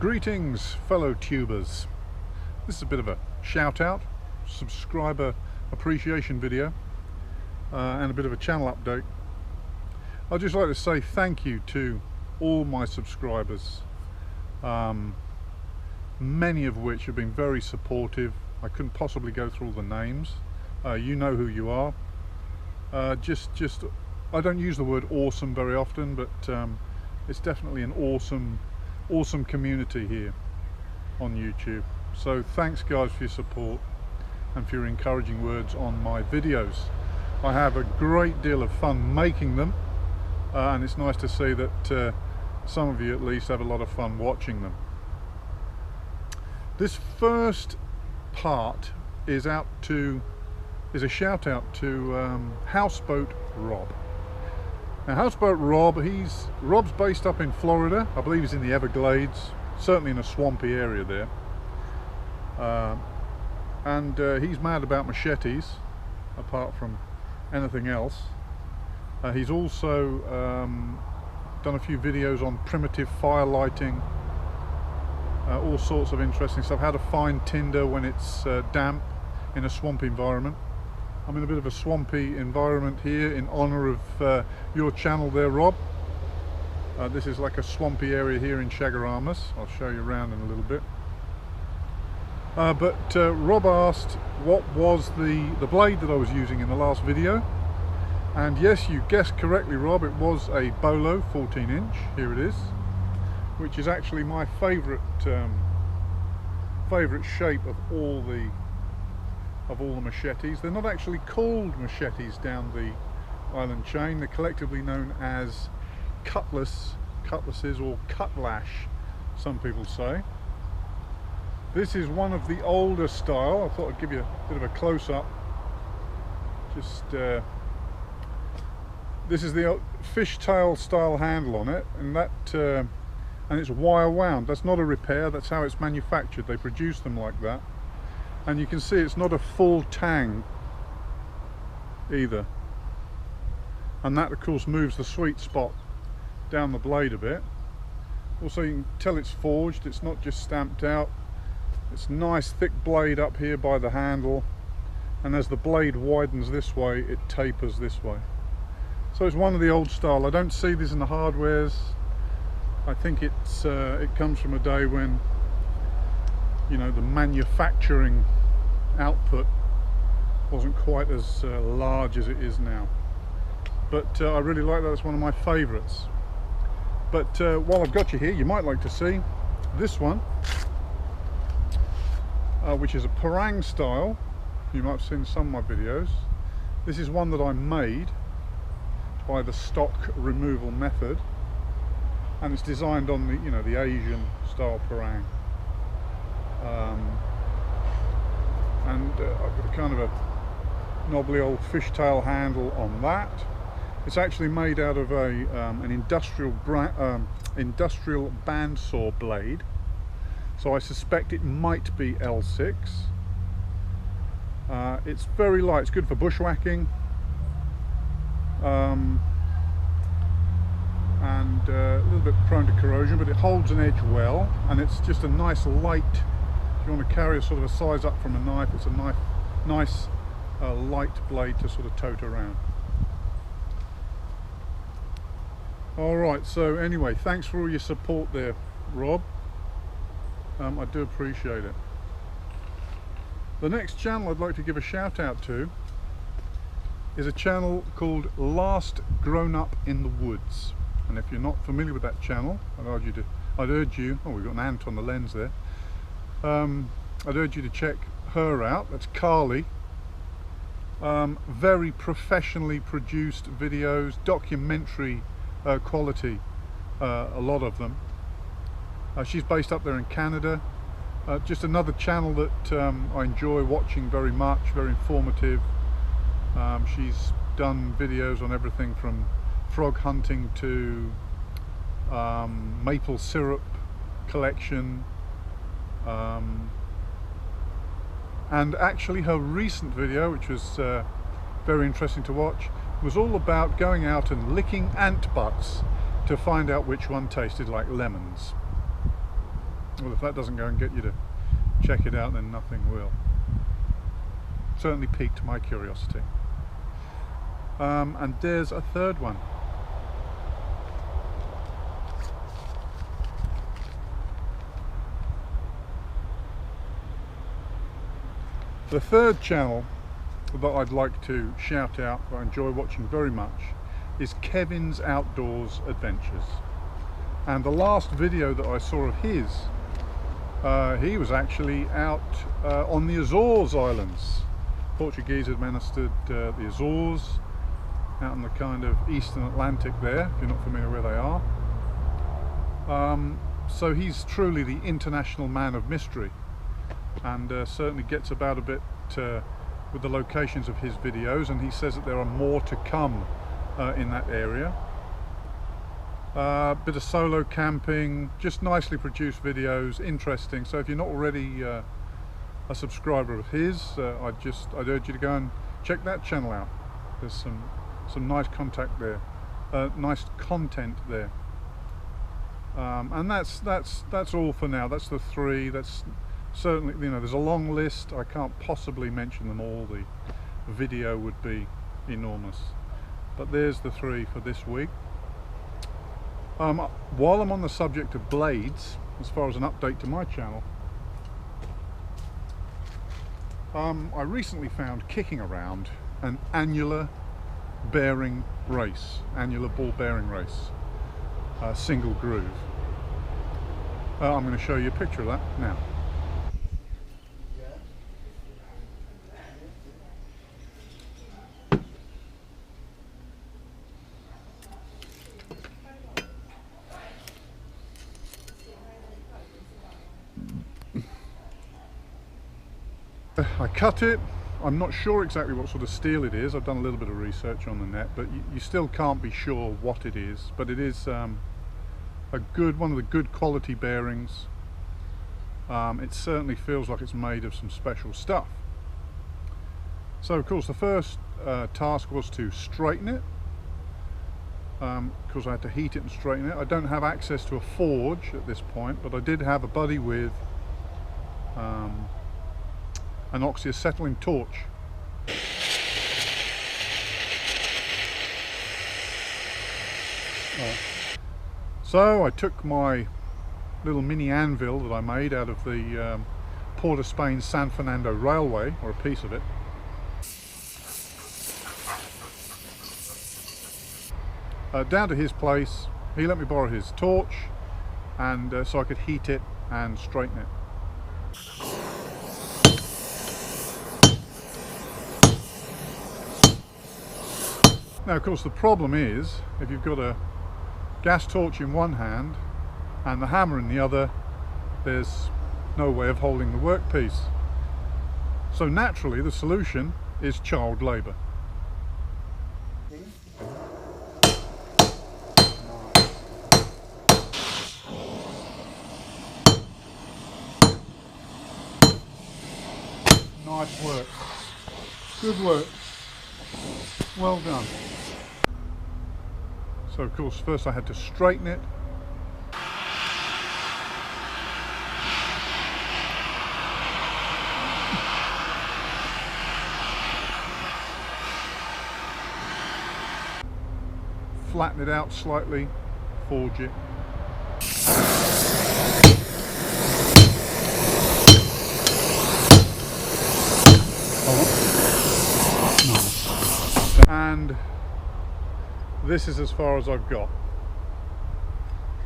Greetings fellow tubers. This is a bit of a shout out, subscriber appreciation video and a bit of a channel update. I'd just like to say thank you to all my subscribers, many of which have been very supportive. I couldn't possibly go through all the names. You know who you are. Just I don't use the word awesome very often, but it's definitely an awesome community here on YouTube. So thanks guys for your support and for your encouraging words on my videos. I have a great deal of fun making them, and it's nice to see that some of you at least have a lot of fun watching them. This first part is a shout out to Houseboat Rob. Now Houseboat Rob, Rob's based up in Florida. I believe he's in the Everglades, certainly in a swampy area there. He's mad about machetes, apart from anything else. He's also done a few videos on primitive fire lighting, all sorts of interesting stuff, how to find tinder when it's damp in a swamp environment. I'm in a bit of a swampy environment here in honor of your channel there, Rob. This is like a swampy area here in Chaguaramas. I'll show you around in a little bit. Rob asked what was the blade that I was using in the last video. And yes, you guessed correctly, Rob, it was a Bolo 14-inch. Here it is, which is actually my favorite shape of all the machetes. They're not actually called machetes down the island chain. They're collectively known as cutlasses or cutlash, some people say. This is one of the older style. I thought I'd give you a bit of a close-up. This is the fishtail style handle on it, and it's wire wound. That's not a repair, that's how it's manufactured. They produce them like that. And you can see it's not a full tang either. And that of course moves the sweet spot down the blade a bit. Also you can tell it's forged, it's not just stamped out. It's nice thick blade up here by the handle, and as the blade widens this way, it tapers this way. So it's one of the old style. I don't see this in the hardwares. I think it comes from a day when, you know, the manufacturing output wasn't quite as large as it is now. But I really like that. It's one of my favorites. But while I've got you here, you might like to see this one, which is a parang style. You might have seen some of my videos. This is one that I made by the stock removal method, and it's designed on the, you know, the Asian style parang. I've got a kind of a knobbly old fishtail handle on that. It's actually made out of an industrial bandsaw blade, so I suspect it might be L6. It's very light, it's good for bushwhacking, and a little bit prone to corrosion, but it holds an edge well, and it's just a nice light. If you want to carry a sort of a size up from a knife, it's a nice light blade to sort of tote around. Alright, so anyway, thanks for all your support there, Rob. I do appreciate it. The next channel I'd like to give a shout out to is a channel called Last Grown Up in the Woods. And if you're not familiar with that channel, I'd urge you, oh, we've got an ant on the lens there. I'd urge you to check her out. That's Carly. Very professionally produced videos, documentary quality, a lot of them. She's based up there in Canada. Just another channel that I enjoy watching very much, very informative. She's done videos on everything from frog hunting to maple syrup collection, and actually her recent video, which was very interesting to watch, was all about going out and licking ant butts to find out which one tasted like lemons. Well, if that doesn't go and get you to check it out, then nothing will. Certainly piqued my curiosity. And there's a third one. The third channel that I'd like to shout out, that I enjoy watching very much, is Kevin's Outdoors Adventures. And the last video that I saw of his, he was actually out on the Azores Islands. Portuguese administered the Azores, out in the kind of eastern Atlantic there, if you're not familiar where they are. So he's truly the international man of mystery, and certainly gets about a bit with the locations of his videos, and he says that there are more to come in that area. Bit of solo camping, just nicely produced videos, interesting. So if you're not already a subscriber of his, I'd urge you to go and check that channel out. There's some nice contact there, nice content there. And that's all for now. That's the three. That's certainly, you know, there's a long list. I can't possibly mention them all. The video would be enormous. But there's the three for this week. While I'm on the subject of blades, as far as an update to my channel, I recently found kicking around an annular bearing race, annular ball bearing race, single groove. I'm going to show you a picture of that now. I cut it. I'm not sure exactly what sort of steel it is. I've done a little bit of research on the net, but you still can't be sure what it is. But it is one of the good quality bearings. It certainly feels like it's made of some special stuff. So of course the first task was to straighten it. Because I had to heat it and straighten it. I don't have access to a forge at this point, but I did have a buddy with an oxyacetylene torch. So I took my little mini anvil that I made out of the Port of Spain San Fernando Railway, or a piece of it, down to his place. He let me borrow his torch, and so I could heat it and straighten it. Now of course the problem is, if you've got a gas torch in one hand and the hammer in the other, there's no way of holding the workpiece. So naturally the solution is child labour. Nice work. Good work. Well done. So of course first I had to straighten it. Flatten it out slightly, forge it. And this is as far as I've got.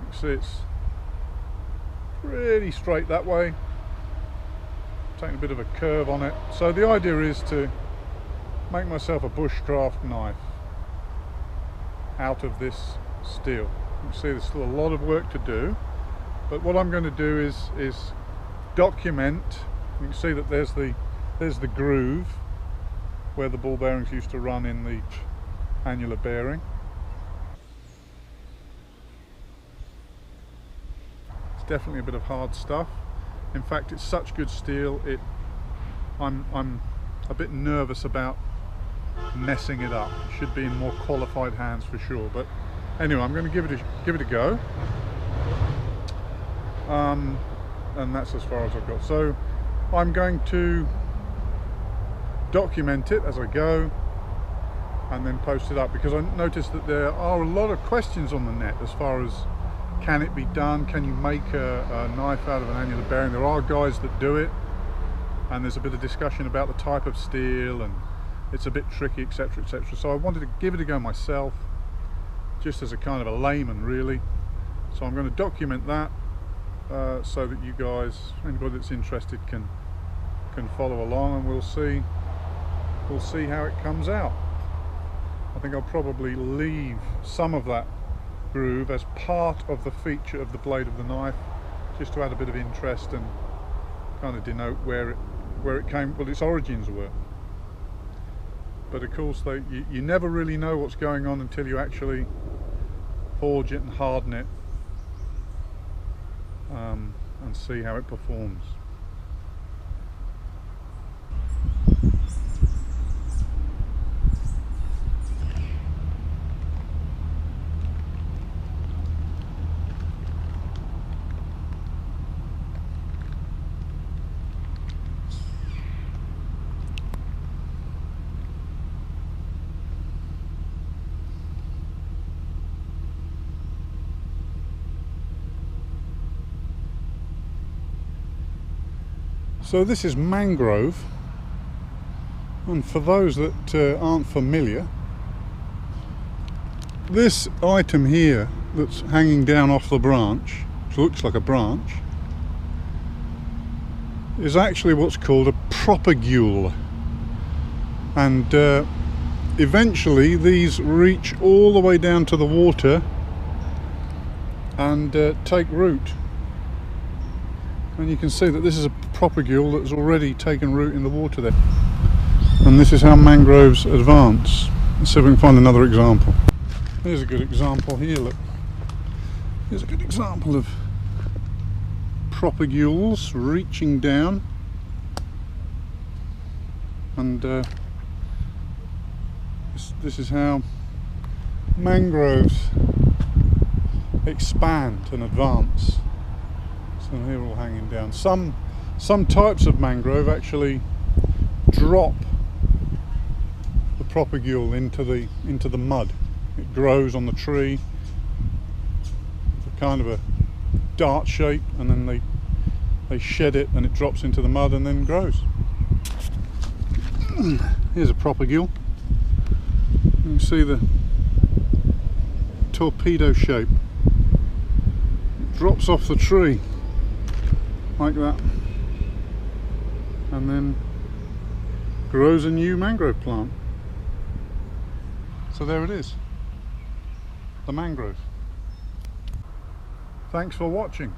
You can see it's pretty straight that way, taking a bit of a curve on it. So the idea is to make myself a bushcraft knife out of this steel. You can see there's still a lot of work to do, but what I'm going to do is document. You can see that there's the groove where the ball bearings used to run in the annular bearing. It's definitely a bit of hard stuff. In fact, it's such good steel, I'm a bit nervous about messing it up. It should be in more qualified hands for sure, but anyway, I'm going to give it a go. and that's as far as I've got. So I'm going to document it as I go and then post it up, because I noticed that there are a lot of questions on the net as far as, can it be done? Can you make a knife out of an annular bearing? There are guys that do it, and there's a bit of discussion about the type of steel, and it's a bit tricky, etc, etc. So I wanted to give it a go myself, just as a kind of a layman really. So I'm going to document that so that you guys, anybody that's interested, can follow along, and we'll see how it comes out. I think I'll probably leave some of that groove as part of the feature of the blade of the knife, just to add a bit of interest and kind of denote where it came, well, its origins were. But of course you never really know what's going on until you actually forge it and harden it and see how it performs. So this is mangrove, and for those that aren't familiar, this item here that's hanging down off the branch, which looks like a branch, is actually what's called a propagule, and eventually these reach all the way down to the water and take root. And you can see that this is a propagule that's already taken root in the water there. And this is how mangroves advance. Let's see if we can find another example. Here's a good example here, look. Here's a good example of propagules reaching down. And this is how mangroves expand and advance. So here all hanging down. Some types of mangrove actually drop the propagule into the mud. It grows on the tree, it's a kind of a dart shape, and then they shed it and it drops into the mud and then grows. Here's a propagule. You can see the torpedo shape. It drops off the tree like that, and then grows a new mangrove plant. So there it is, the mangrove. Thanks for watching.